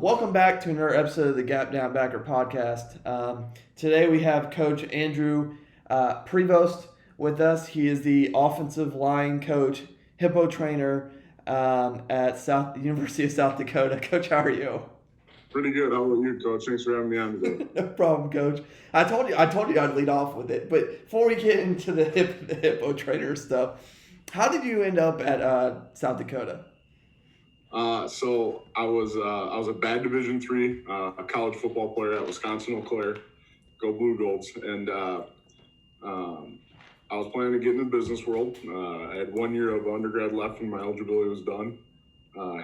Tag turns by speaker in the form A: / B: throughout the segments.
A: Welcome back to another episode of the Gap Down Backer podcast. Today we have Coach Andrew Prevost with us. He is the offensive line coach, Hippo Trainer at University of South Dakota. Coach, how are you?
B: Pretty good. How about you, Coach? Thanks for having me on today.
A: No problem, Coach. I told you I'd lead off with it. But before we get into the Hippo Trainer stuff, how did you end up at South Dakota?
B: So I was a bad Division III college football player at Wisconsin Eau Claire, go Blue Golds, and I was planning to get in the business world. I had 1 year of undergrad left when my eligibility was done.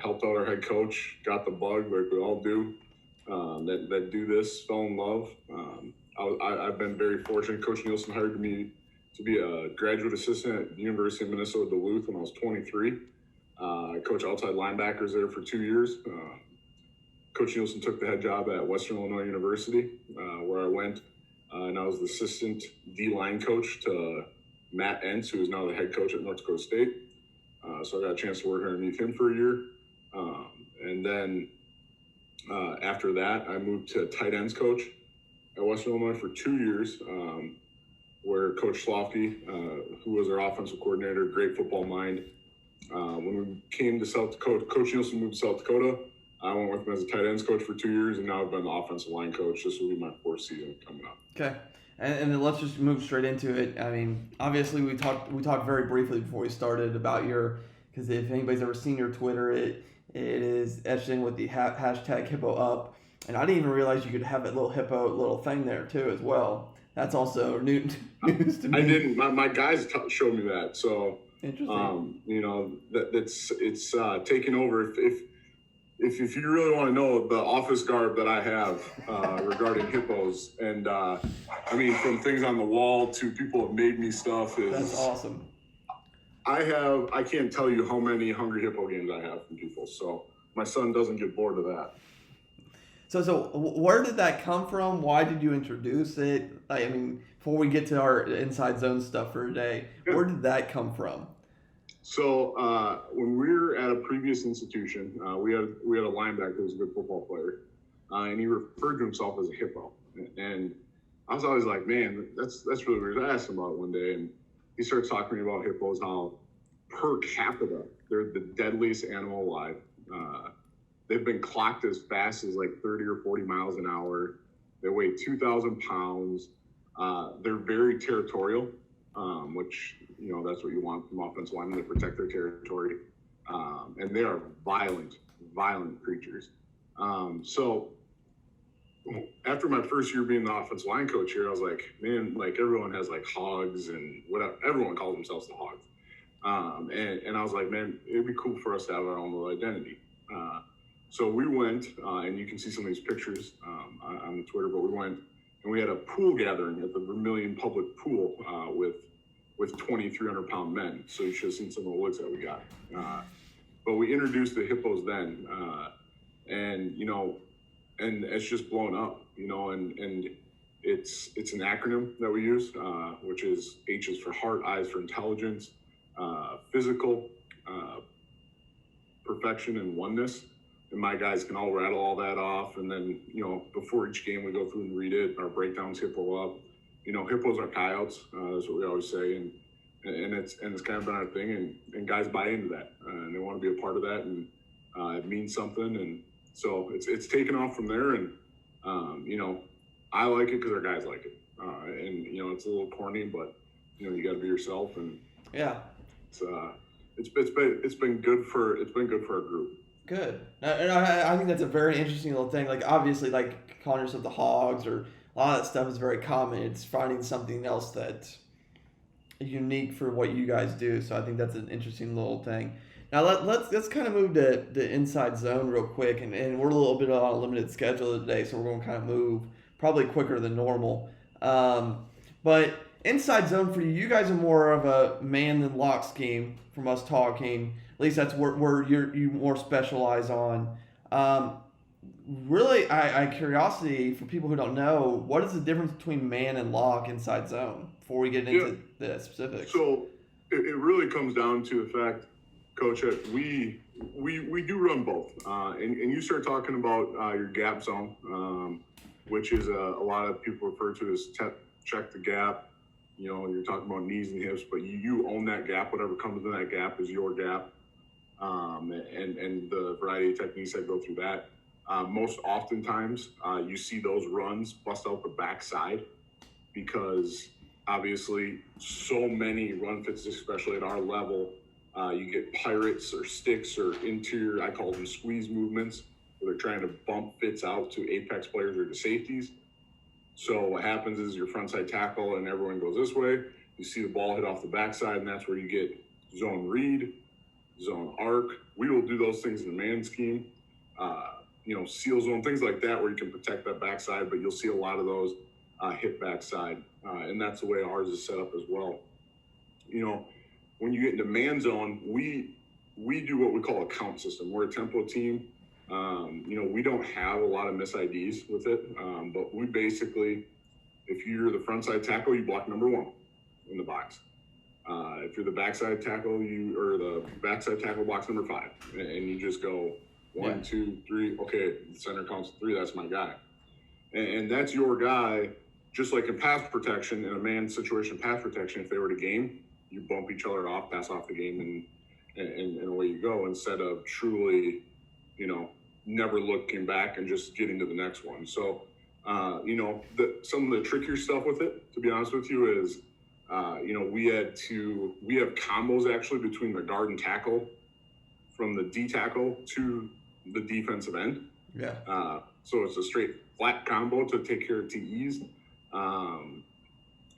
B: Helped out our head coach, got the bug like we all do. That do this, fell in love. I've been very fortunate. Coach Nielsen hired me to be a graduate assistant at the University of Minnesota Duluth when I was 23. I coached outside linebackers there for 2 years. Coach Nielsen took the head job at Western Illinois University, where I went, and I was the assistant D-line coach to Matt Entz, who is now the head coach at North Dakota State. So I got a chance to work underneath him for a year. And then after that, I moved to tight ends coach at Western Illinois for 2 years, where Coach Schlafke, who was our offensive coordinator, great football mind. When we came to South Dakota, Coach Nielsen moved to South Dakota. I went with him as a tight ends coach for 2 years, and now I've been the offensive line coach. This will be my fourth season coming up.
A: Okay. And then let's just move straight into it. I mean, obviously we talked very briefly before we started about because if anybody's ever seen your Twitter, it is etched in with the hashtag Hippo Up. And I didn't even realize you could have that little thing there too as well. That's also news to me.
B: I didn't. My guys showed me that. So,
A: interesting.
B: It's taking over. If you really want to know the office garb that I have regarding hippos, and from things on the wall to people have made me stuff.
A: That's awesome.
B: I can't tell you how many Hungry Hippo games I have from people. So my son doesn't get bored of that.
A: So where did that come from? Why did you introduce it? Before we get to our inside zone stuff for today, where did that come from?
B: So when we were at a previous institution, we had a linebacker who was a good football player, and he referred to himself as a hippo. And I was always like, man, that's really weird. I asked him about it one day, and he starts talking to me about hippos, how per capita they're the deadliest animal alive. They've been clocked as fast as like 30 or 40 miles an hour. They weigh 2,000 pounds. They're very territorial, which, that's what you want from offensive linemen, to protect their territory. And they are violent creatures. So after my first year being the offensive line coach here, I was like, man, like everyone has like hogs and whatever. Everyone calls themselves the hogs. And I was like, man, it'd be cool for us to have our own little identity. So we went, and you can see some of these pictures on the Twitter, but we went and we had a pool gathering at the Vermilion Public Pool with 2,300-pound men. So you should have seen some of the looks that we got. But we introduced the hippos then, and it's just blown up, and it's an acronym that we use, which is H is for heart, I is for intelligence, physical, perfection, and oneness. And my guys can all rattle all that off. And then, before each game, we go through and read it. Our breakdowns Hippo Up. Hippos are coyotes. That's what we always say. And it's kind of been our thing. And guys buy into that. And they want to be a part of that. And it means something. And so it's taken off from there. And, I like it because our guys like it. And, it's a little corny, but, you got to be yourself. And
A: yeah,
B: it's been good for our group.
A: Good. And I think that's a very interesting little thing. Like, obviously, like, calling yourself the hogs or a lot of that stuff is very common. It's finding something else that's unique for what you guys do. So I think that's an interesting little thing. Now, let's kind of move to the inside zone real quick. And we're a little bit on a limited schedule today, so we're going to kind of move probably quicker than normal. But inside zone for you guys are more of a man than lock scheme from us talking. At least that's where you more specialize on. Really, I curiosity for people who don't know, what is the difference between man and lock inside zone before we get into the specifics?
B: So it really comes down to the fact, Coach, that we we do run both, and you start talking about your gap zone, which is a lot of people refer to as check the gap. You know, you're talking about knees and hips, but you own that gap. Whatever comes in that gap is your gap, and the variety of techniques that go through that. Most oftentimes, you see those runs bust out the backside because obviously so many run fits, especially at our level, you get pirates or sticks or interior, I call them squeeze movements, where they're trying to bump fits out to apex players or to safeties. So what happens is your frontside tackle and everyone goes this way. You see the ball hit off the backside, and that's where you get zone read, zone arc. We will do those things in the man scheme. You know, seal zone, things like that, where you can protect that backside, but you'll see a lot of those hit backside, and that's the way ours is set up as well. You know, when you get into man zone, we do what we call a count system. We're a tempo team. You know, we don't have a lot of miss IDs with it, but we basically, if you're the frontside tackle, you block number 1 in the box. If you're the backside tackle, the backside tackle blocks number 5, and you just go 1, 2, 3. Okay, the center counts 3. That's my guy, and that's your guy. Just like in pass protection, in a man situation, pass protection, if they were to game, you bump each other off, pass off the game, and away you go. Instead of truly, you know, never looking back and just getting to the next one. So, you know, some of the trickier stuff with it, to be honest with you, is, you know, we have combos actually between the guard and tackle, from the D tackle to the defensive end.
A: Yeah.
B: So it's a straight flat combo to take care of TEs.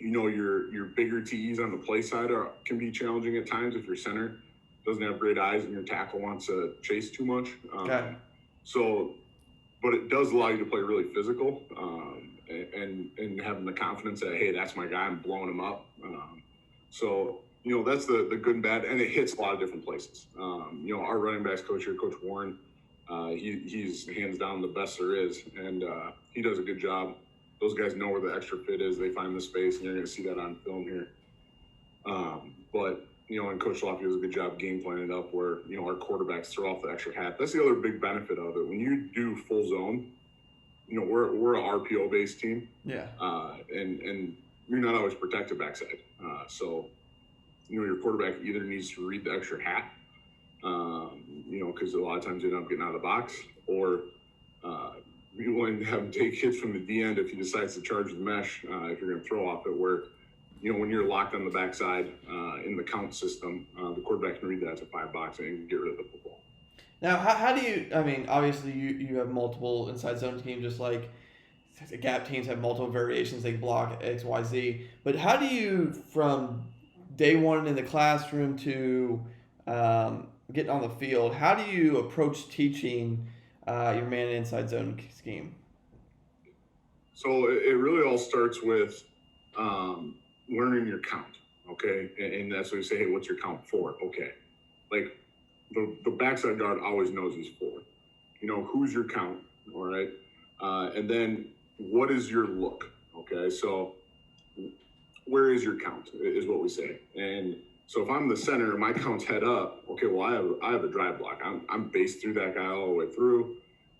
B: You know, your bigger TEs on the play side can be challenging at times if your center doesn't have great eyes and your tackle wants to chase too much.
A: Okay.
B: So, but it does allow you to play really physical, and having the confidence that, hey, that's my guy, I'm blowing him up. So, you know, that's the good and bad, and it hits a lot of different places. You know, our running backs coach here, Coach Warren, he's hands down the best there is, and he does a good job. Those guys know where the extra fit is. They find the space, and you're going to see that on film here. But, you know, and Coach Lofty does a good job game planning it up where, you know, our quarterbacks throw off the extra hat. That's the other big benefit of it. When you do full zone, you know, we're an RPO-based team.
A: Yeah.
B: And you're not always protected backside. So, you know, your quarterback either needs to read the extra hat, you know, because a lot of times you end up getting out of the box, or you're willing to have him take hits from the D end if he decides to charge the mesh, if you're going to throw off it, where, you know, when you're locked on the backside in the count system, the quarterback can read that as a 5 box and get rid of the football.
A: Now, how do you, I mean, obviously you have multiple inside zone teams, just like the gap teams have multiple variations, they block X, Y, Z, but how do you, from day one in the classroom to getting on the field, how do you approach teaching your man inside zone scheme?
B: So it really all starts with learning your count, okay? And that's what you say, hey, what's your count for? Okay. Like the backside guard always knows he's 4. You know, who's your count, all right? And then what is your look, okay? So where is your count is what we say. And so if I'm the center and my count's head up, okay, well, I have a drive block. I'm based through that guy all the way through.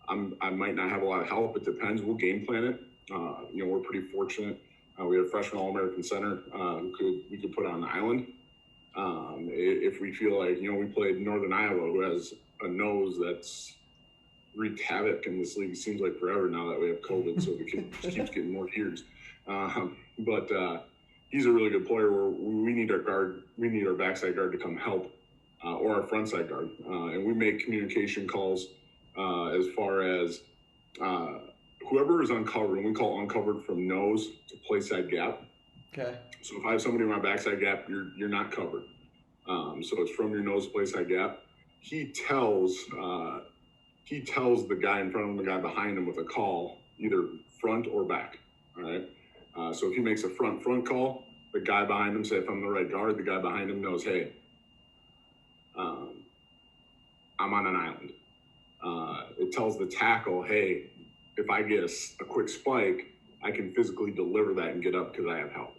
B: I might not have a lot of help. It depends. We'll game plan it. You know, we're pretty fortunate. We have a freshman All-American center who we could put on the island. If we feel like, you know, we played Northern Iowa, who has a nose that's wreaked havoc in this league. It seems like forever now that we have COVID, so the kid just keeps getting more years. But he's a really good player where we need our backside guard to come help, or our frontside guard. And we make communication calls as far as whoever is uncovered, and we call uncovered from nose to play side gap.
A: Okay.
B: So if I have somebody in my backside gap, you're not covered. So it's from your nose to play side gap. He tells the guy in front of him, the guy behind him with a call, either front or back. All right. So if he makes a front call, the guy behind him, say if I'm the right guard, the guy behind him knows, hey, I'm on an island. It tells the tackle, hey, if I get a quick spike, I can physically deliver that and get up because I have help.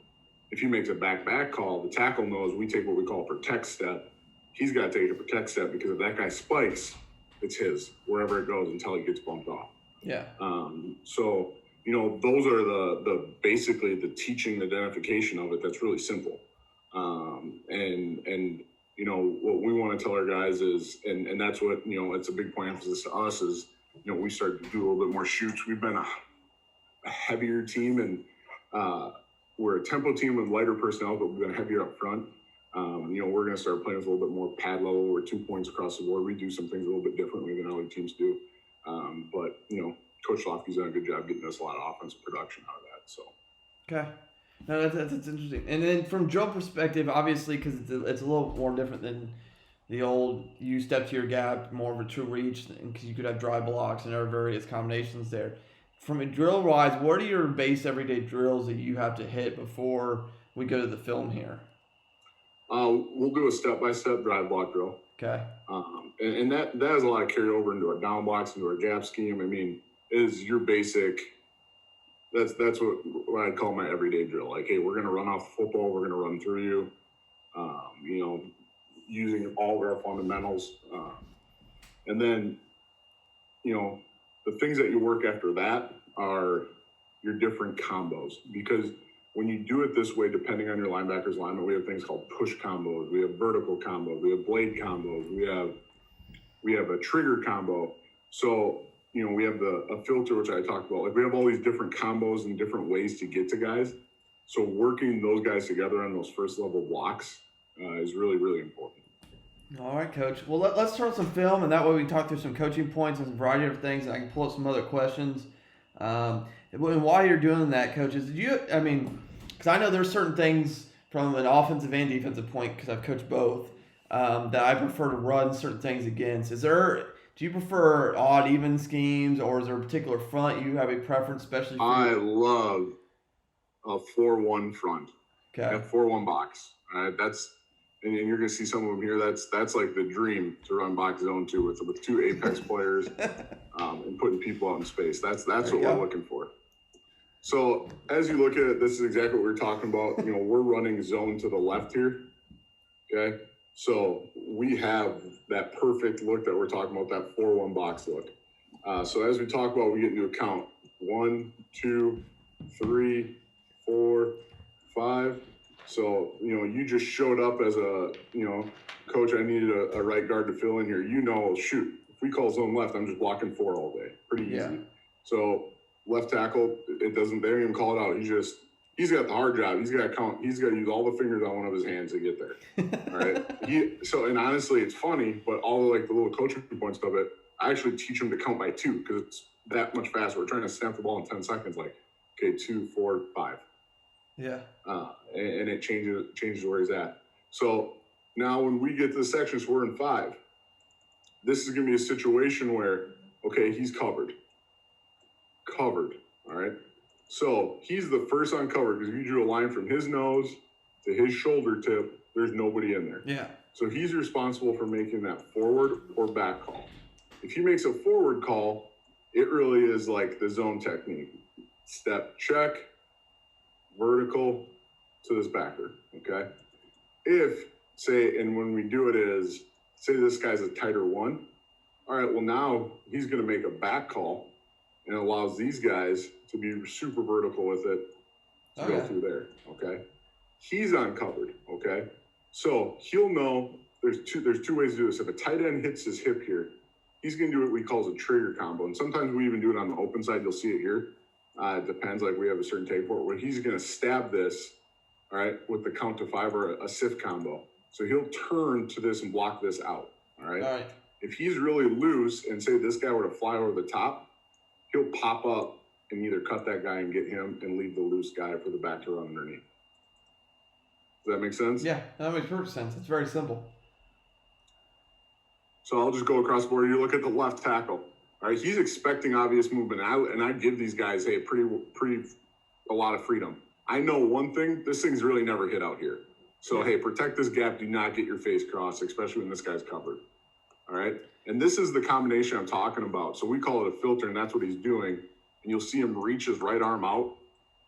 B: If he makes a back call, the tackle knows we take what we call a protect step, he's got to take a protect step, because if that guy spikes, it's his wherever it goes until he gets bumped off.
A: Yeah.
B: So, you know, those are the basically the teaching identification of it. That's really simple. And you know, what we want to tell our guys is, and that's what, you know, it's a big point of emphasis to us is, you know, we started to do a little bit more shoots. We've been a heavier team, and we're a tempo team with lighter personnel, but we've been heavier up front. You know, we're going to start playing with a little bit more pad level. We're 2 points across the board. We do some things a little bit differently than other teams do. But, you know, Coach Lofty's done a good job getting us a lot of offensive production out of that. So.
A: Okay. No, that's interesting. And then from drill perspective, obviously, because it's a little more different than the old you step to your gap, more of a true reach, because you could have dry blocks and there are various combinations there. From a drill wise, what are your base everyday drills that you have to hit before we go to the film here?
B: We'll do a step-by-step drive block drill.
A: Okay.
B: And that has a lot of carryover into our down blocks, into our gap scheme. I mean, is your basic. That's what I'd call my everyday drill. Like, hey, we're going to run off football. We're going to run through you. You know, using all of our fundamentals. And then, you know, the things that you work after that are your different combos. Because when you do it this way, depending on your linebacker's alignment, we have things called push combos. We have vertical combos. We have blade combos. We have a trigger combo. So, you know, we have a filter, which I talked about. Like, we have all these different combos and different ways to get to guys. So working those guys together on those first level blocks is really, really important.
A: All right, Coach. Well, let's start some film, and that way we can talk through some coaching points and a variety of things, and I can pull up some other questions. And while you're doing that, coaches, because I know there's certain things from an offensive and defensive point, because I've coached both, that I prefer to run certain things against. Do you prefer odd, even schemes, or is there a particular front you have a preference, especially for
B: I love a 4-1 front.
A: Okay.
B: A 4-1 box. And you're going to see some of them here. That's like the dream to run box zone 2 with 2 apex players and putting people out in space. That's what we're looking for. So as you look at it, this is exactly what we were talking about. You know, we're running zone to the left here. Okay. So we have that perfect look that we're talking about, that 4-1 box look. So as we talk about, we get into a count. 1, 2, 3, 4, 5. So, you know, you just showed up as a, you know, coach, I needed a right guard to fill in here. You know, shoot, if we call zone left, I'm just blocking 4 all day. Pretty easy. Yeah. So left tackle, they don't even call it out. He's got the hard job. He's got to count. He's got to use all the fingers on one of his hands to get there. All right. And honestly, it's funny, but all the little coaching points of it, I actually teach him to count by 2 because it's that much faster. We're trying to snap the ball in 10 seconds. Like, okay, 2, 4, 5.
A: Yeah.
B: And it changes where he's at. So now when we get to the sections, we're in 5. This is going to be a situation where, okay, he's covered. All right. So he's the first on cover because if you drew a line from his nose to his shoulder tip, there's nobody in there.
A: Yeah.
B: So he's responsible for making that forward or back call. If he makes a forward call, it really is like the zone technique. Step check, vertical to this backer, okay? And when we do it is, say this guy's a tighter 1. All right, well now he's going to make a back call and allows these guys to be super vertical with it to go through there, okay? He's uncovered, okay? So he'll know there's two ways to do this. If a tight end hits his hip here, he's going to do what we call a trigger combo. And sometimes we even do it on the open side. You'll see it here. It depends, like we have a certain take for it, where he's going to stab this, all right, with the count to 5 or a SIF combo. So he'll turn to this and block this out, all right?
A: All right.
B: If he's really loose and say this guy were to fly over the top, he'll pop up and either cut that guy and get him and leave the loose guy for the back to run underneath. Does that make sense?
A: Yeah, that makes perfect sense. It's very simple.
B: So I'll just go across the board. You look at the left tackle. All right, he's expecting obvious movement. And I give these guys, hey, a lot of freedom. I know one thing, this thing's really never hit out here. So, hey, protect this gap. Do not get your face crossed, especially when this guy's covered. All right? And this is the combination I'm talking about. So we call it a filter, and that's what he's doing. And you'll see him reach his right arm out.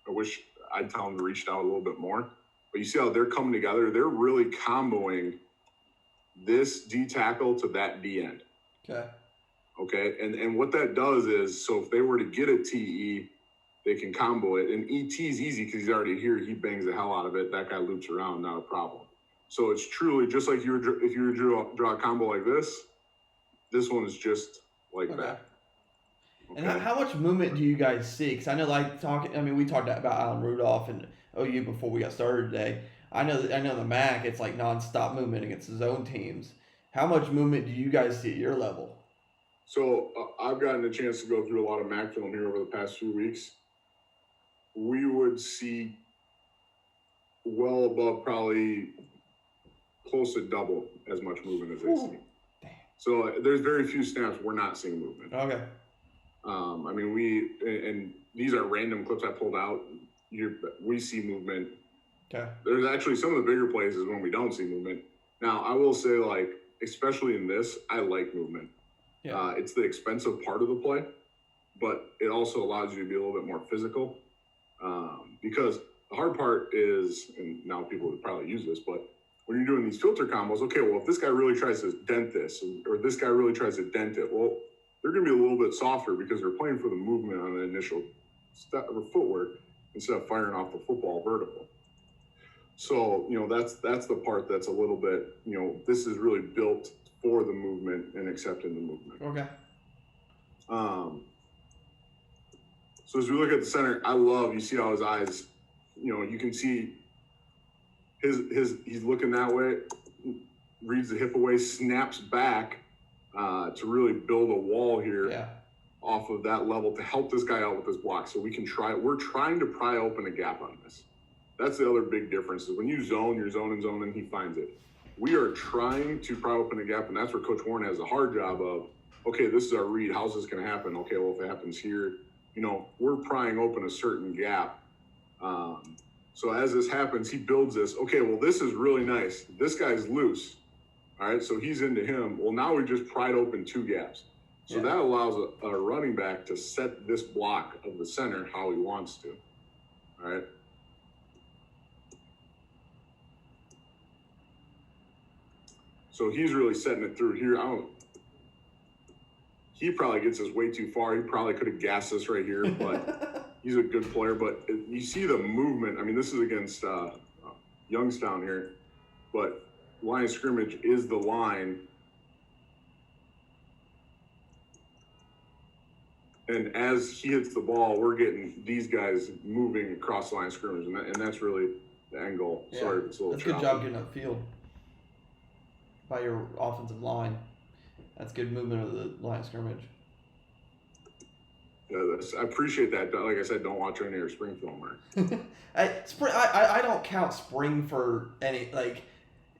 B: I wish I'd tell him to reach it out a little bit more. But you see how they're coming together? They're really comboing this D tackle to that D end.
A: Okay.
B: Okay. And what that does is, so if they were to get a TE, they can combo it. And ET is easy because he's already here. He bangs the hell out of it. That guy loops around, not a problem. So it's truly just like if you were to draw a combo like this one is just like that.
A: Okay. And how much movement do you guys see? Because I know, we talked about Alan Rudolph and OU before we got started today. I know the MAC, it's like nonstop movement against the zone teams. How much movement do you guys see at your level?
B: So I've gotten a chance to go through a lot of MAC film here over the past few weeks. We would see well above probably close to double as much movement as they see.
A: Damn.
B: So there's very few snaps we're not seeing movement.
A: Okay.
B: I mean, and these are random clips I pulled out. We see movement.
A: Okay.
B: There's actually some of the bigger plays is when we don't see movement. Now, I will say, like, especially in this, I like movement.
A: Yeah.
B: It's the expensive part of the play, but it also allows you to be a little bit more physical. Because the hard part is, and now people would probably use this, but when you're doing these filter combos, okay, well, if this guy really tries to dent this, or this guy really tries to dent it, well, they're going to be a little bit softer because they're playing for the movement on the initial step or footwork instead of firing off the football vertical. So, that's the part that's a little bit, this is really built for the movement and accepting the movement.
A: Okay.
B: So as we look at the center, you see how his eyes, you can see he's looking that way, reads the hip away, snaps back to really build a wall here off of that level to help this guy out with this block. So we're trying to pry open a gap on this. That's the other big difference is when you zone, you're zoning, and he finds it. We are trying to pry open a gap, and that's where Coach Warren has a hard job of, okay, this is our read. How's this going to happen? Okay, well, if it happens here, we're prying open a certain gap. So as this happens, he builds this. Okay, well, this is really nice. This guy's loose. All right, so he's into him. Well, now we just pried open 2 gaps. So that allows a running back to set this block of the center how he wants to. All right. So he's really setting it through here. He probably gets us way too far. He probably could have gassed us right here, but he's a good player. But you see the movement. I mean, this is against Youngstown here, but line of scrimmage is the line. And as he hits the ball, we're getting these guys moving across the line of scrimmage, and that's really the end goal.
A: Yeah.
B: Sorry if it's a little
A: That's a good job getting upfield by your offensive line. That's good movement of the line of scrimmage.
B: Yeah, I appreciate that. Like I said, don't watch any of your spring film.
A: I don't count spring for any, like,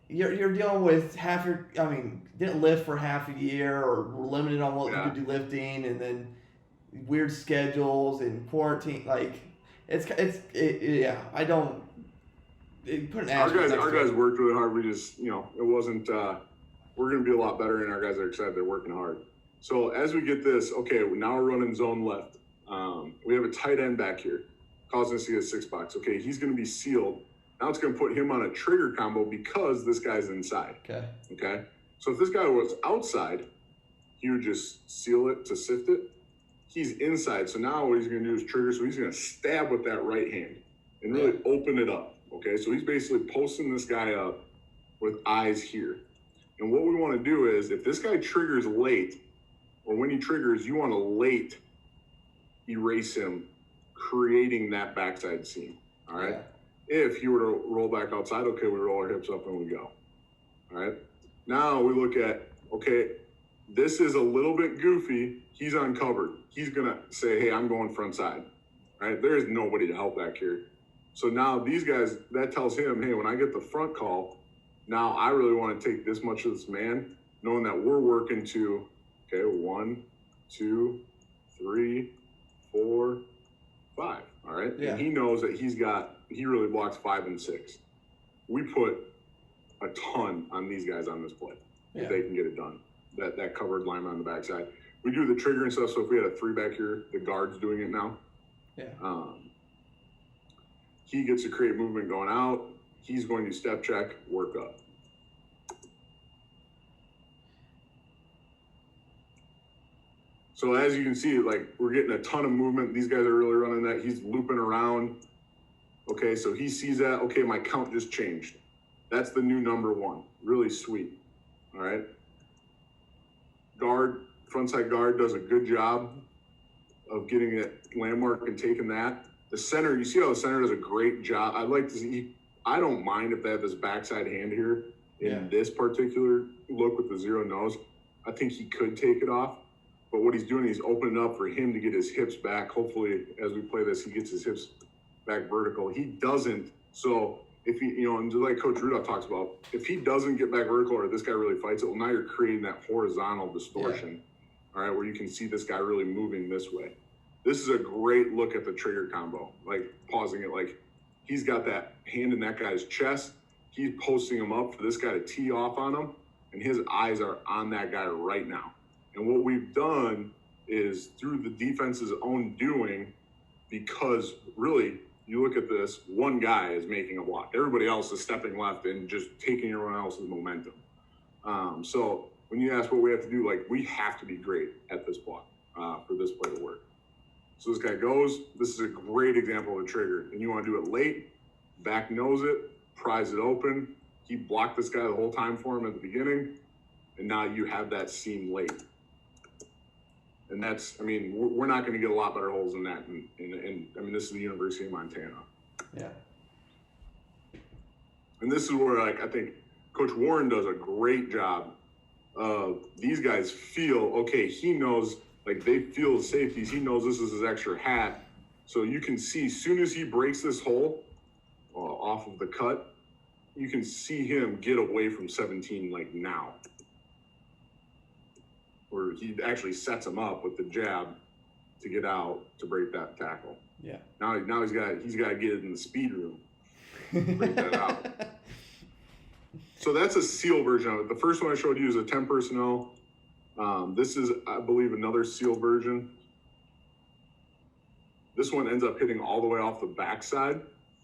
A: you're dealing with didn't lift for half a year or were limited on what you could do lifting, and then weird schedules and quarantine. Like, I don't. Put an
B: our guys worked really hard. We just, it wasn't. We're going to be a lot better, and our guys are excited. They're working hard. So as we get this, okay, now we're running zone left. We have a tight end back here, causing us to get a 6 box. Okay, he's going to be sealed. Now it's going to put him on a trigger combo because this guy's inside. Okay. So if this guy was outside, he would just seal it to sift it. He's inside. So now what he's going to do is trigger. So he's going to stab with that right hand and really open it up. Okay. So he's basically posting this guy up with eyes here. And what we want to do is if this guy triggers late, or when he triggers, you want to late erase him, creating that backside seam. All right. If he were to roll back outside, okay, we roll our hips up and we go. All right. Now we look at, okay, this is a little bit goofy. He's uncovered. He's going to say, hey, I'm going front side. All right. There is nobody to help back here. So now these guys, that tells him, hey, when I get the front call, now I really want to take this much of this man, knowing that we're working to, okay, 1, 2, 3, 4, 5. All right.
A: Yeah.
B: And he knows that he really blocks 5 and 6. We put a ton on these guys on this play if they can get it done. That covered lineman on the backside. We do the trigger and stuff. So if we had a 3 back here, the guard's doing it now.
A: Yeah.
B: He gets to create movement going out. He's going to step check, work up. So as you can see, like we're getting a ton of movement. These guys are really running that. He's looping around. Okay, so he sees that. Okay, my count just changed. That's the new number 1. Really sweet. All right. Guard, frontside guard does a good job of getting that landmark and taking that. The center, you see how the center does a great job. I'd like to see, I don't mind if they have this backside hand here in this particular look with the 0 nose. I think he could take it off. But what he's doing, he's opening up for him to get his hips back. Hopefully, as we play this, he gets his hips back vertical. He doesn't. So if he, you know, and just like Coach Rudolph talks about, if he doesn't get back vertical or this guy really fights it, well, now you're creating that horizontal distortion, all right, where you can see this guy really moving this way. This is a great look at the trigger combo, like pausing it, like he's got that hand in that guy's chest. He's posting him up for this guy to tee off on him, and his eyes are on that guy right now. And what we've done is through the defense's own doing, because really, you look at this, one guy is making a block. Everybody else is stepping left and just taking everyone else's momentum. So when you ask what we have to do, like we have to be great at this block for this play to work. So this guy goes, this is a great example of a trigger. And you want to do it late, back nose it, prise it open. He blocked this guy the whole time for him at the beginning. And now you have that seam late. And that's, I mean, we're not going to get a lot better holes than that. And I mean, this is the University of Montana.
A: Yeah.
B: And this is where, like, I think Coach Warren does a great job of these guys feel, okay, he knows, like, they feel the safeties. He knows this is his extra hat. So you can see, as soon as he breaks this hole off of the cut, you can see him get away from 17, like, now. Or he actually sets him up with the jab to get out to break that tackle.
A: Yeah.
B: Now he's got to get it in the speed room to break that out. So that's a SEAL version of it. The first one I showed you is a 10 personnel. This is, I believe, another SEAL version. This one ends up hitting all the way off the backside.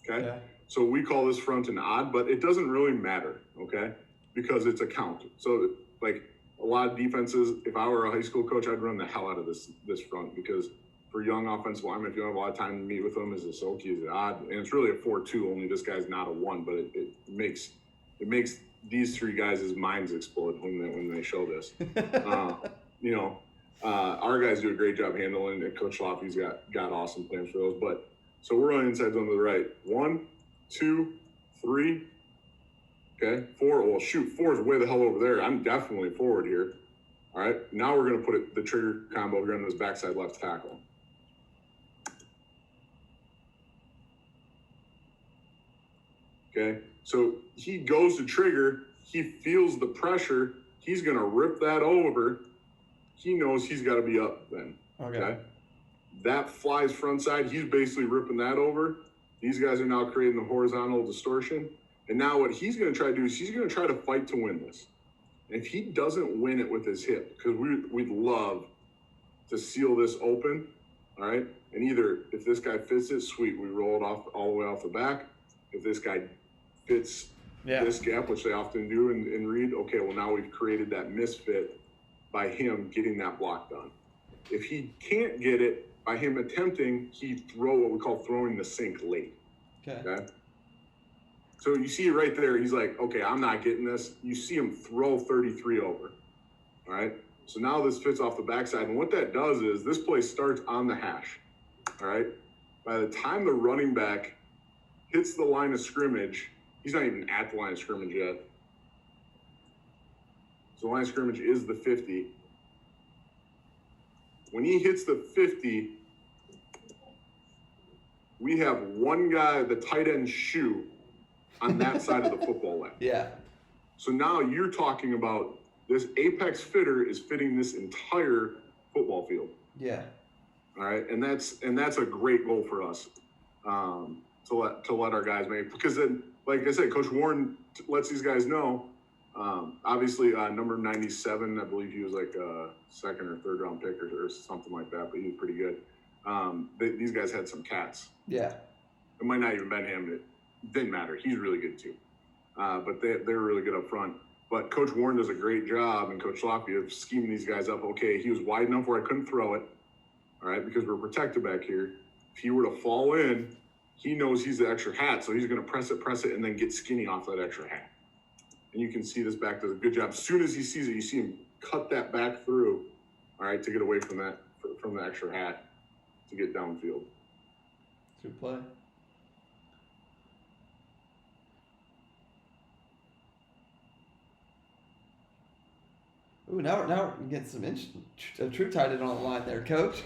B: Okay.
A: Yeah.
B: So we call this front an odd, but it doesn't really matter. Okay. Because it's a count. So like, a lot of defenses, if I were a high school coach, I'd run the hell out of this front, because for young offensive linemen, if you don't have a lot of time to meet with them, is it Soki, is it odd? And it's really a 4-2, only this guy's not a 1, but it makes these 3 guys' minds explode when they show this. You know, our guys do a great job handling it. Coach Loffy's got awesome plans for those. But so we're running inside zone to the right. 1, 2, 3. Okay, 4, well, shoot, 4 is way the hell over there. I'm definitely forward here. All right, now we're going to put the trigger combo here on this backside left tackle. Okay, so he goes to trigger. He feels the pressure. He's going to rip that over. He knows he's got to be up then. Okay. That flies front side. He's basically ripping that over. These guys are now creating the horizontal distortion. And now what he's going to try to do is he's going to try to fight to win this. And if he doesn't win it with his hip, because we'd love to seal this open, all right? And either if this guy fits it, sweet, we roll it off all the way off the back. If this guy fits this gap, which they often do in read, okay, well, now we've created that misfit by him getting that block done. If he can't get it by him attempting, he throw what we call throwing the sink late. Okay? So you see right there, he's like, okay, I'm not getting this. You see him throw 33 over, all right? So now this fits off the backside, and what that does is this play starts on the hash, all right? By the time the running back hits the line of scrimmage, he's not even at the line of scrimmage yet. So the line of scrimmage is the 50. When he hits the 50, we have one guy, the tight end shoe, on that side of the football line. Yeah. So now you're talking about this apex fitter is fitting this entire football field. Yeah. All right, and that's a great goal for us to let our guys make, because then, like I said, Coach Warren lets these guys know. Obviously, number 97, I believe he was like a 2nd or 3rd round pick or something like that, but he was pretty good. These guys had some cats. Yeah. It might not even been him. It didn't matter. He's really good too. But they were really good up front. But Coach Warren does a great job, and Coach Sloppy, of scheming these guys up. Okay, he was wide enough where I couldn't throw it, all right, because we're protected back here. If he were to fall in, he knows he's the extra hat, so he's going to press it, and then get skinny off that extra hat. And you can see this back does a good job. As soon as he sees it, you see him cut that back through, all right, to get away from that, from the extra hat to get downfield.
A: Good play. Ooh, now we're getting some true tight end on the line there, Coach.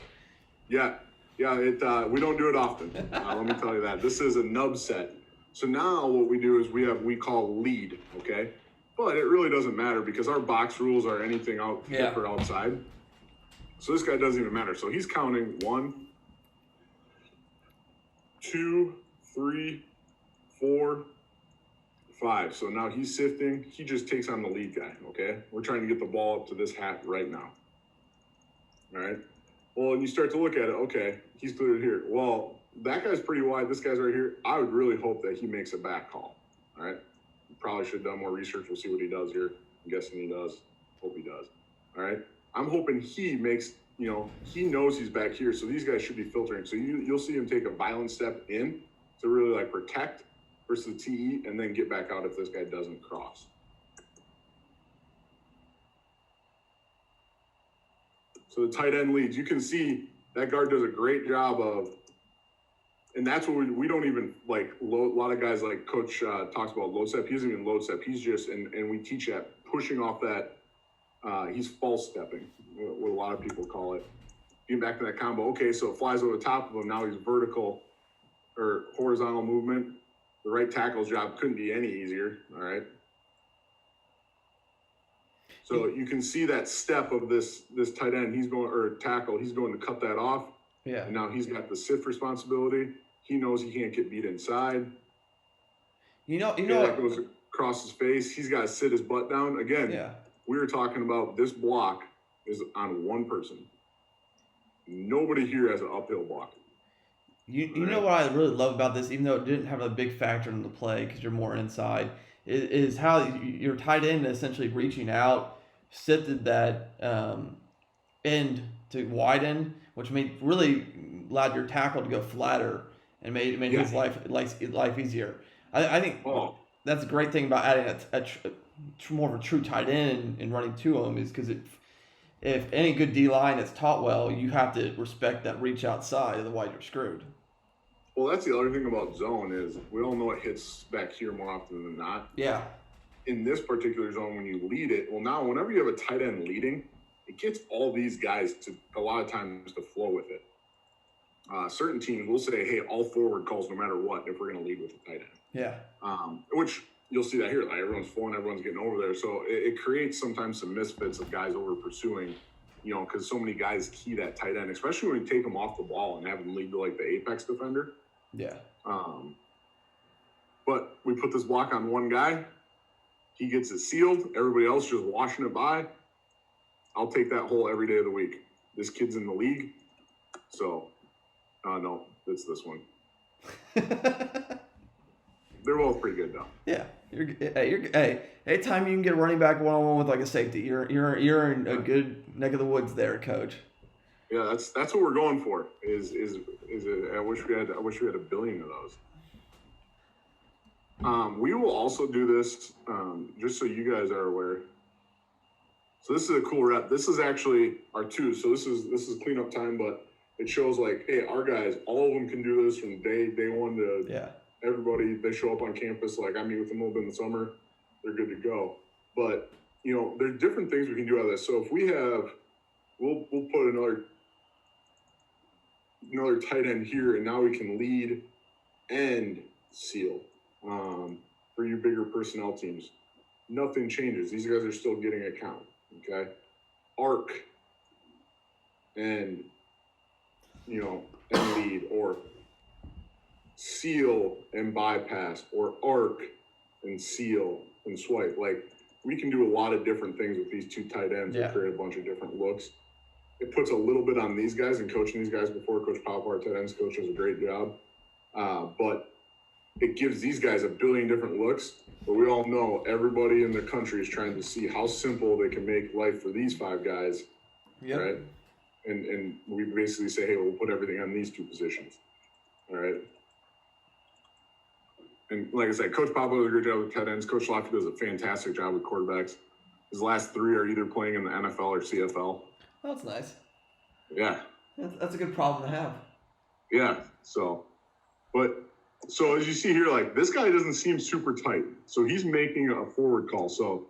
B: Yeah. We don't do it often. Let me tell you that. This is a nub set. So now what we do is we call lead, okay? But it really doesn't matter because our box rules are anything out or outside. So this guy doesn't even matter. So he's counting 1, 2, 3, 4, 5. So now he's sifting. He just takes on the lead guy, okay? We're trying to get the ball up to this hat right now. All right? Well, and you start to look at it, okay, he's cleared here. Well, that guy's pretty wide. This guy's right here. I would really hope that he makes a back call, all right? Probably should have done more research. We'll see what he does here. I'm guessing he does. Hope he does, all right? I'm hoping he makes, he knows he's back here, so these guys should be filtering. So you'll see him take a violent step in to really, protect versus the TE and then get back out if this guy doesn't cross. So the tight end leads. You can see that guard does a great job of, and that's what we don't even a lot of guys like Coach talks about load step. He doesn't even load step. He's just, and we teach that pushing off that, he's false stepping, what a lot of people call it. Getting back to that combo. Okay, so it flies over the top of him. Now he's vertical or horizontal movement. The right tackle's job couldn't be any easier, all right? So you can see that step of this tight end. He's going, or tackle. He's going to cut that off.
A: Yeah.
B: And now he's got the sift responsibility. He knows he can't get beat inside. That goes across his face. He's got to sit his butt down. Again, we were talking about this block is on one person. Nobody here has an uphill block.
A: You know what I really love about this, even though it didn't have a big factor in the play because you're more inside, is how your tight end essentially reaching out, sifted that end to widen, which really allowed your tackle to go flatter and made his life easier. I think that's a great thing about adding a more of a true tight end and running to him is because if any good D-line is taught well, you have to respect that reach outside, otherwise you're screwed.
B: Well, that's the other thing about zone is we all know it hits back here more often than not.
A: Yeah.
B: In this particular zone, when you lead it, well, now whenever you have a tight end leading, it gets all these guys to a lot of times to flow with it. Certain teams will say, hey, all forward calls no matter what if we're going to lead with the tight end.
A: Yeah.
B: Which you'll see that here. Everyone's flowing, everyone's getting over there. So it creates sometimes some misfits of guys over pursuing, because so many guys key that tight end, especially when you take them off the ball and have them lead to the apex defender.
A: Yeah.
B: But we put this block on one guy. He gets it sealed. Everybody else just washing it by. I'll take that hole every day of the week. This kid's in the league. So, no, it's this one. They're both pretty good, though.
A: Yeah. Hey, anytime you can get a running back one-on-one with a safety, you're in a good neck of the woods there, Coach.
B: Yeah, that's what we're going for. I wish we had a billion of those. We will also do this, just so you guys are aware. So this is a cool rep. This is actually our 2. So this is cleanup time, but it shows hey, our guys, all of them can do this from day 1 to everybody. They show up on campus. I meet with them a little bit in the summer. They're good to go. But there's different things we can do out of this. So if we have, we'll put another tight end here, and now we can lead and seal. For your bigger personnel teams, nothing changes. These guys are still getting a count. Okay, arc and and lead, or seal and bypass, or arc and seal and swipe. We can do a lot of different things with these 2 tight ends to create a bunch of different looks. It puts a little bit on these guys, and coaching these guys before. Coach Pop, our tight ends coach, does a great job. But it gives these guys a billion different looks. But we all know everybody in the country is trying to see how simple they can make life for these 5 guys, right? And we basically say, hey, we'll put everything on these 2 positions, all right? And like I said, Coach Pablo does a good job with tight ends. Coach Lofty does a fantastic job with quarterbacks. His last 3 are either playing in the NFL or CFL.
A: That's nice.
B: Yeah.
A: That's a good problem to have.
B: Yeah. So as you see here, like this guy doesn't seem super tight. So he's making a forward call. So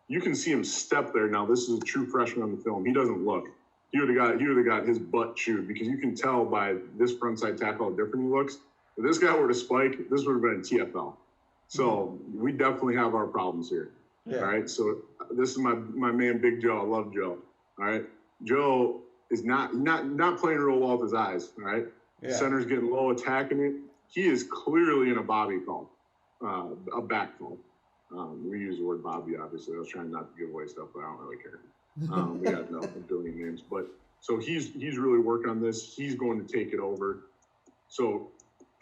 B: you can see him step there. Now this is a true freshman on the film. He doesn't look. He would have got his butt chewed because you can tell by this front side tackle how different he looks. If this guy were to spike, this would have been TFL. So we definitely have our problems here. Yeah. All right. So this is my man, Big Joe. I love Joe. All right. Joe is not playing real well with his eyes. All right. Yeah. Center's getting low, attacking it. He is clearly in a Bobby call, a back call. We use the word Bobby, obviously. I was trying not to give away stuff, but I don't really care. We got a billion names. But so he's really working on this. He's going to take it over. So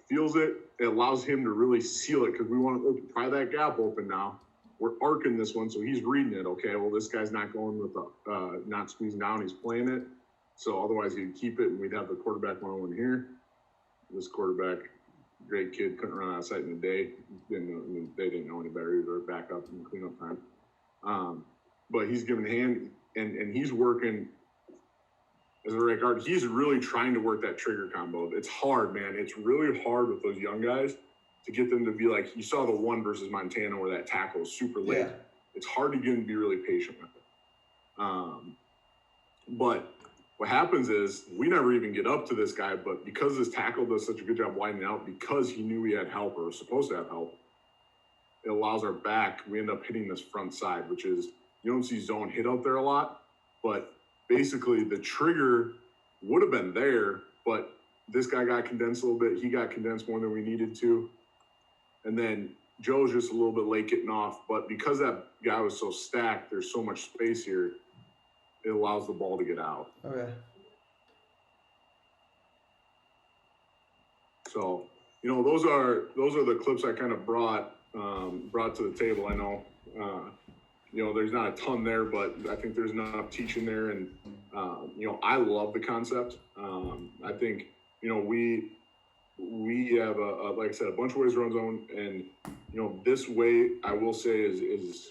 B: feels it. It allows him to really seal it because we want to pry that gap open now. We're arcing this one, so he's reading it. Okay, well, this guy's not going with not squeezing down. He's playing it. So otherwise, he'd keep it, and we'd have the quarterback one here. This quarterback, great kid, couldn't run out of sight in a day. They didn't know any better. He was back up in cleanup time. But he's giving hand, and he's working as a right guard. He's really trying to work that trigger combo. It's hard, man. It's really hard with those young guys to get them to be like, you saw the 1 versus Montana where that tackle was super late. Yeah. It's hard to get them to be really patient with it. But what happens is we never even get up to this guy, but because this tackle does such a good job widening out, because he knew he had help or was supposed to have help, it allows our back. We end up hitting this front side, which is, you don't see zone hit out there a lot, but basically the trigger would have been there, but this guy got condensed a little bit. He got condensed more than we needed to. And then Joe's just a little bit late getting off, but because that guy was so stacked, there's so much space here, it allows the ball to get out.
A: Okay.
B: So, those are the clips I kind of brought to the table. I know, there's not a ton there, but I think there's enough teaching there. And, I love the concept. I think, we have like I said, a bunch of ways to run zone, and this way I will say is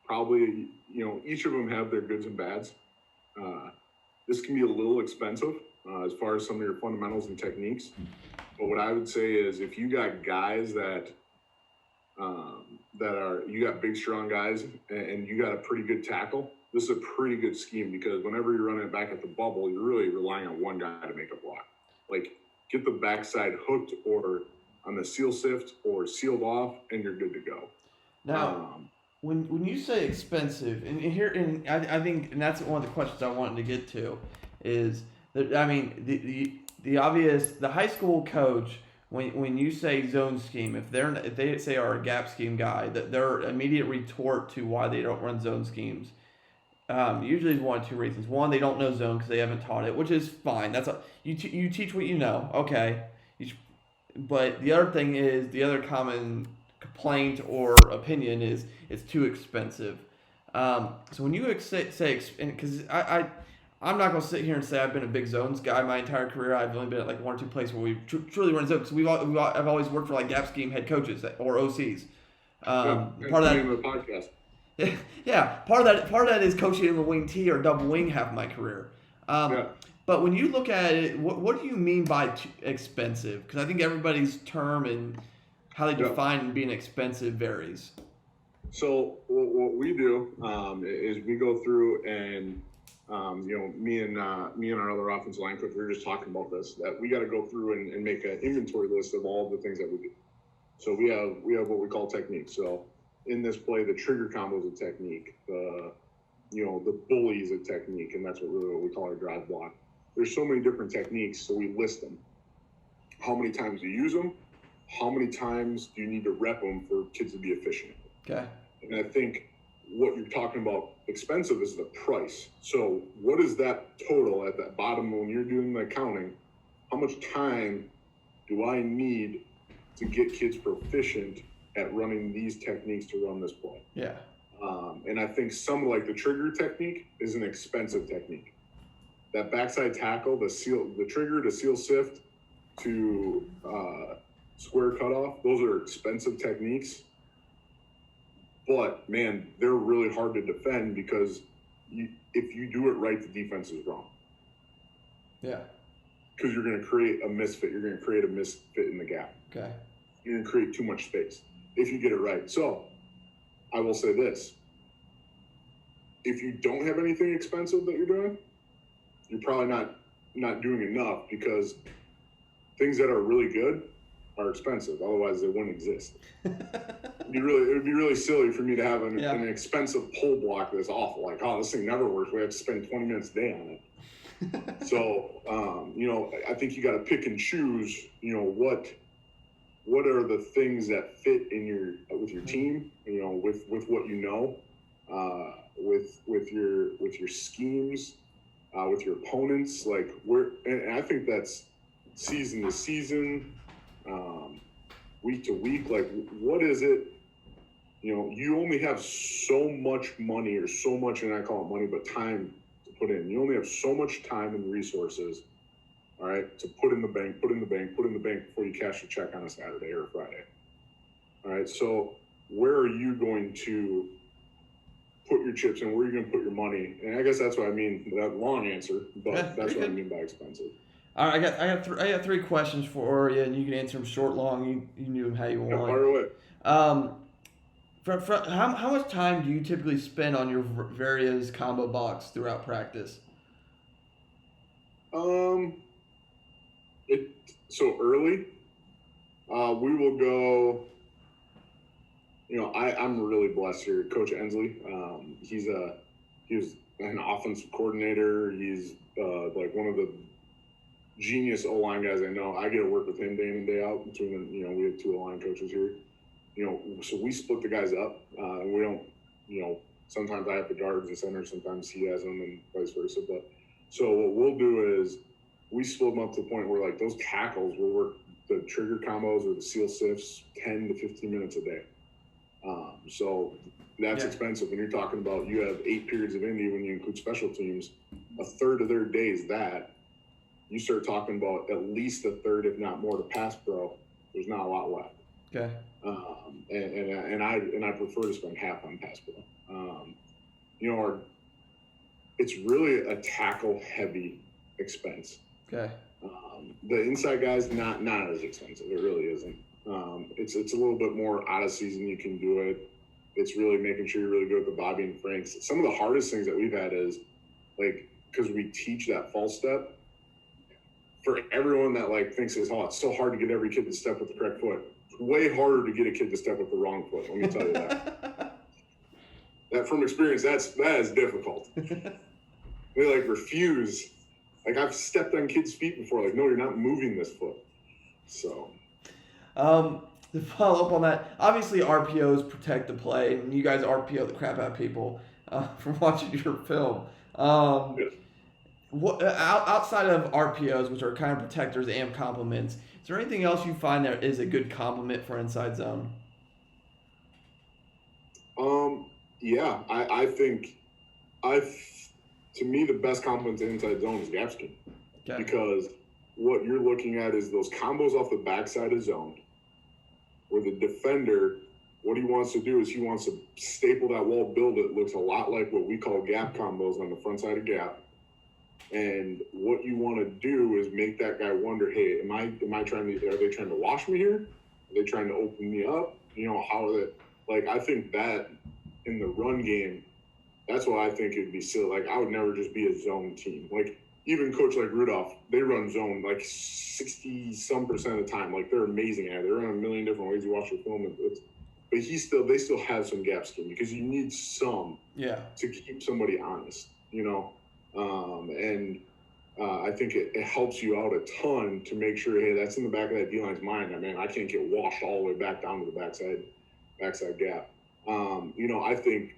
B: probably each of them have their goods and bads. This can be a little expensive as far as some of your fundamentals and techniques, but what I would say is if you got guys that you got big strong guys and you got a pretty good tackle, this is a pretty good scheme because whenever you're running it back at the bubble, you're really relying on one guy to make a block. Like, get the backside hooked or on the seal sift or sealed off, and you're good to go.
A: Now, when you say expensive, and I think, and that's one of the questions I wanted to get to, is that, I mean, the obvious, the high school coach, when you say zone scheme, if they say are a gap scheme guy, that their immediate retort to why they don't run zone schemes usually is one of 2 reasons. One, they don't know zone because they haven't taught it, which is fine. That's you teach what you know, okay. But the other thing is, the other common complaint or opinion is it's too expensive. So when you say, because I'm not going to sit here and say I've been a big zones guy my entire career. I've only been at like 1 or 2 places where we've truly run zones. Because I've always worked for like gap scheme head coaches or OCs. Part of that.
B: The podcast.
A: Yeah, part of that is coaching in the wing T or double wing half my career. But when you look at it, what do you mean by expensive? Because I think everybody's term and how they define being expensive varies.
B: So what we do is we go through and me and our other offensive line coach, we were just talking about this, that we got to go through and make an inventory list of all the things that we do. So we have what we call techniques. So in this play, the trigger combo is a technique. The bully is a technique, and that's what we call our drive block. There's so many different techniques, so we list them. How many times do you use them? How many times do you need to rep them for kids to be efficient?
A: Okay.
B: And I think what you're talking about expensive is the price. So what is that total at that bottom when you're doing the accounting? How much time do I need to get kids proficient at running these techniques to run this play.
A: Yeah.
B: And I think some like the trigger technique is an expensive technique. That backside tackle, the trigger to seal sift to square cutoff, those are expensive techniques. But man, they're really hard to defend because if you do it right, the defense is wrong.
A: Yeah.
B: Because you're going to create a misfit. You're going to create a misfit in the gap.
A: Okay.
B: You're going to create too much space if you get it right. So I will say this. If you don't have anything expensive that you're doing, you're probably not doing enough, because things that are really good are expensive. Otherwise, they wouldn't exist. It would be really silly for me to have an expensive pull block that's awful. Like, oh, this thing never works. We have to spend 20 minutes a day on it. So, I think you got to pick and choose, what are the things that fit in with your team, with what with your schemes, with your opponents, and I think that's season to season, week to week. Like, what is it? You only have so much money, or so much, and I call it money, but time to put in. You only have so much time and resources, all right, to put in the bank before you cash a check on a Saturday or a Friday. All right, so where are you going to put your chips in? Where are you going to put your money? And I guess that's what I mean. That long answer, but that's what I mean by expensive.
A: All right, I got three questions for you, and you can answer them short, long. You knew how you want.
B: Fire away.
A: How much time do you typically spend on your various combo blocks throughout practice?
B: So early, we will go. I'm really blessed here. Coach Ensley, he was an offensive coordinator. He's like one of the genius O-line guys I know. I get to work with him day in and day out. Between we have two O-line coaches here. So we split the guys up. We don't. Sometimes I have the guards and center. Sometimes he has them, and vice versa. But so what we'll do is we split them up to the point where, like, those tackles will work the trigger combos or the seal sifts 10 to 15 minutes a day. So that's expensive. When you're talking about, you have 8 periods of Indy when you include special teams, a third of their day is that. You start talking about at least a third, if not more, to pass pro. There's not a lot left.
A: Okay.
B: And I prefer to spend half on pass pro. It's really a tackle heavy expense.
A: Okay.
B: The inside guys not as expensive. It really isn't. It's a little bit more out of season. You can do it. It's really making sure you're really good with the Bobby and Franks. Some of the hardest things that we've had is, like, because we teach that false step. For everyone that thinks it's so hard to get every kid to step with the correct foot. It's way harder to get a kid to step with the wrong foot. Let me tell you that. That from experience, that is difficult. They refuse. I've stepped on kids' feet before. No, you're not moving this foot. So.
A: To follow up on that, obviously RPOs protect the play, and you guys RPO the crap out of people from watching your film. What outside of RPOs, which are kind of protectors and complements, is there anything else you find that is a good complement for inside zone?
B: Yeah, I think to me, the best complement to inside zone is gap scheme. Okay. Because what you're looking at is those combos off the backside of zone, where the defender, what he wants to do is he wants to staple that wall, build it. Looks a lot like what we call gap combos on the front side of gap. And what you want to do is make that guy wonder, hey, are they trying to wash me here? Are they trying to open me up? How are they? I think that in the run game, that's why I think it'd be silly. I would never just be a zone team. Even coach like Rudolph, they run zone 60-some% of the time. They're amazing at it. They run a million different ways. You watch the film, but they still have some gap scheme, because you need some to keep somebody honest. I think it helps you out a ton to make sure, hey, that's in the back of that D-line's mind. I can't get washed all the way back down to the backside gap. I think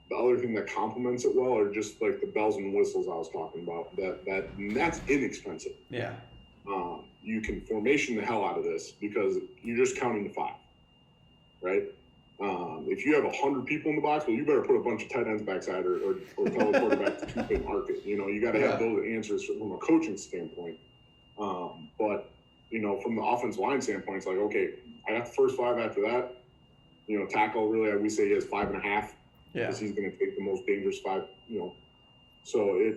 B: the other thing that complements it well are just the bells and whistles I was talking about. That's inexpensive.
A: Yeah.
B: you can formation the hell out of this because you're just counting to 5, right? If you have 100 people in the box, well, you better put a bunch of tight ends backside or tell the quarterback to keep it market. You got to have those answers from a coaching standpoint. But, from the offensive line standpoint, it's like, okay, I got the first 5 after that. Tackle, really, we say he has 5.5 because he's going to take the most dangerous 5, So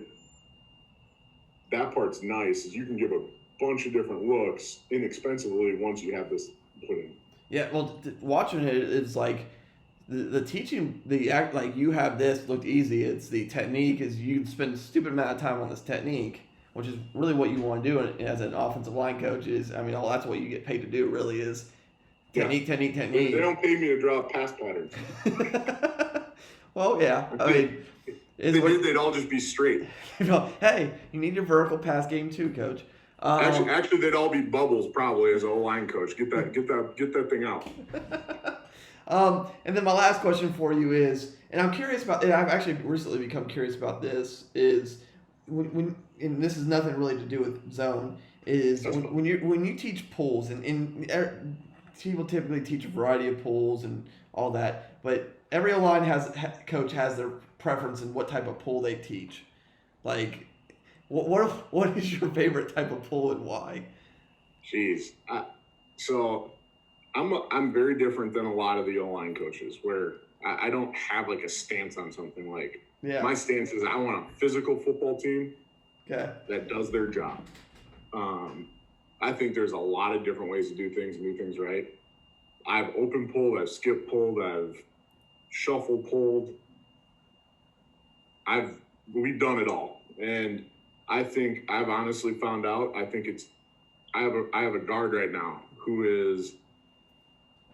B: that part's nice is you can give a bunch of different looks inexpensively once you have this put in.
A: Yeah, well, watching it is like the teaching, the act, like you have this looked easy. It's the technique is you spend a stupid amount of time on this technique, which is really what you want to do as an offensive line coach is, that's what you get paid to do really is technique.
B: They don't pay me to draw pass patterns.
A: Well, yeah.
B: They'd all just be straight.
A: Hey, you need your vertical pass game too, coach.
B: Actually, they'd all be bubbles probably as an O-line coach. Get that thing out.
A: And then my last question for you is, and I'm curious about, and I've actually recently become curious about this, is when and this has nothing really to do with zone, is when you teach pulls, and people typically teach a variety of pulls and all that, but every O-line coach has their preference in what type of pull they teach. Like, what is your favorite type of pull and why?
B: Jeez, so I'm very different than a lot of the O-line coaches where I don't have like a stance on something. Like my stance is I want a physical football team that does their job. I think there's a lot of different ways to do things and do things right. I've open pulled, I've skip pulled, I've shuffle pulled. We've done it all, and I think I've honestly found out. I think I have a guard right now who is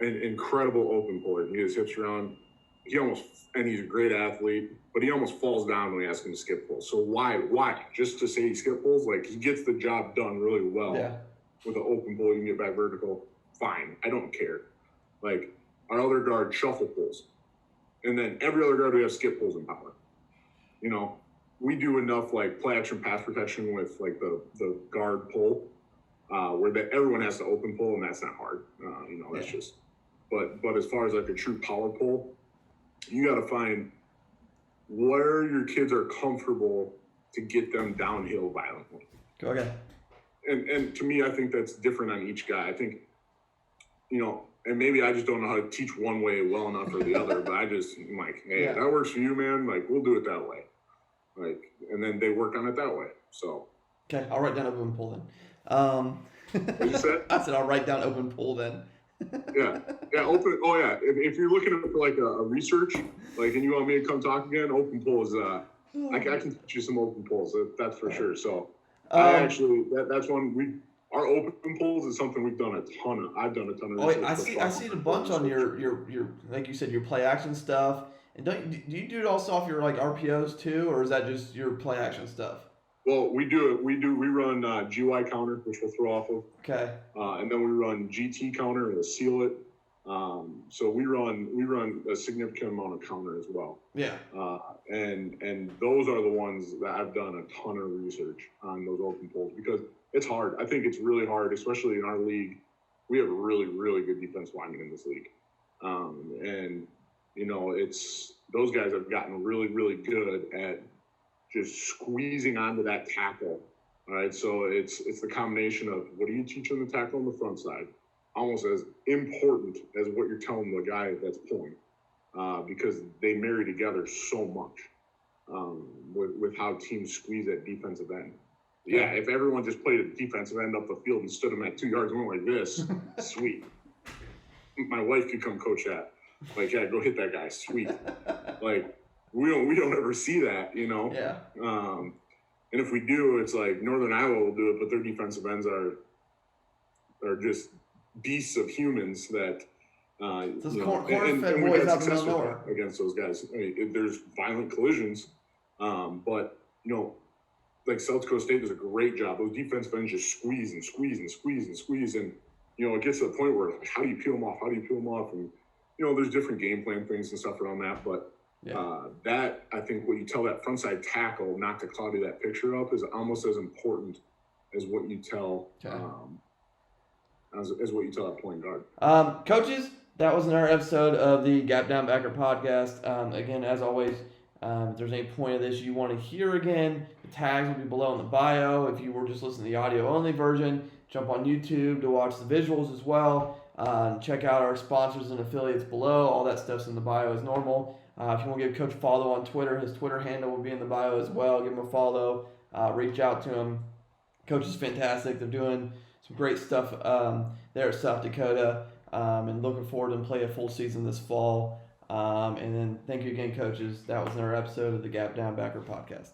B: an incredible open puller. He has hips around. He's a great athlete, but he almost falls down when we ask him to skip pulls. So why? Just to say he skip pulls? Like, he gets the job done really well. Yeah. With an open pull, you can get back vertical. Fine, I don't care. Like, our other guard shuffle pulls, and then every other guard we have skip pulls in power. We do enough like play action pass protection with like the guard pull, where everyone has to open pull, and that's not hard. That's just. But as far as like a true power pull, you got to find where your kids are comfortable to get them downhill violently.
A: Okay.
B: And to me, I think that's different on each guy. I think, and maybe I just don't know how to teach one way well enough or the other, but I'm like, hey, that works for you, man. Like, we'll do it that way. Like, and then they work on it that way. So. Okay,
A: I'll write down open pull then.
B: What you said?
A: I said I'll write down open pull then.
B: Open. Oh yeah. If you're looking for like a research, like, and you want me to come talk again, open pull is I can teach you some open pulls. That's for sure. So that's one our open pulls is something we've done a ton of. I've done a ton of research.
A: I see a bunch on your like you said, your play action stuff. And do you do it also off your like RPOs too, or is that just your play action stuff?
B: Well, we do it. We run GY counter, which we'll throw off of.
A: Okay.
B: And then we run GT counter and we'll seal it. So we run a significant amount of counter as well.
A: Yeah.
B: And those are the ones that I've done a ton of research on, those open pulls, because it's hard. I think it's really hard, especially in our league. We have really, really good defense linemen in this league. And those guys have gotten really, really good at just squeezing onto that tackle. All right. So it's the combination of what do you teach them to tackle on the front side, almost as important as what you're telling the guy that's pulling, because they marry together so much with how teams squeeze at defensive end. Yeah, if everyone just played a defensive end up the field and stood them at 2 yards and went like this, sweet. My wife could come coach that. Like, yeah, go hit that guy, sweet. Like, we don't ever see that,
A: Yeah.
B: And if we do, it's like Northern Iowa will do it, but their defensive ends are just beasts of humans that.
A: Those corn-fed boys out of nowhere
B: against those guys. I mean, there's violent collisions, but like South Dakota State does a great job. Those defensive ends just squeeze and squeeze and squeeze and squeeze, and it gets to the point where like, how do you peel them off? How do you peel them off? And there's different game plan things and stuff around that, but. That I think what you tell that frontside tackle not to cloudy that picture up is almost as important as what you tell
A: Okay.
B: as what you tell at point guard.
A: Coaches, that was another episode of the Gap Down Backer podcast. Again, as always, if there's any point of this you want to hear again, the tags will be below in the bio. If you were just listening to the audio only version, jump on YouTube to watch the visuals as well. Check out our sponsors and affiliates below. All that stuff's in the bio as normal. If you want to give Coach a follow on Twitter, his Twitter handle will be in the bio as well. Give him a follow. Reach out to him. Coach is fantastic. They're doing some great stuff there at South Dakota, and looking forward to play a full season this fall. And then thank you again, coaches. That was another episode of the Gap Down Backer podcast.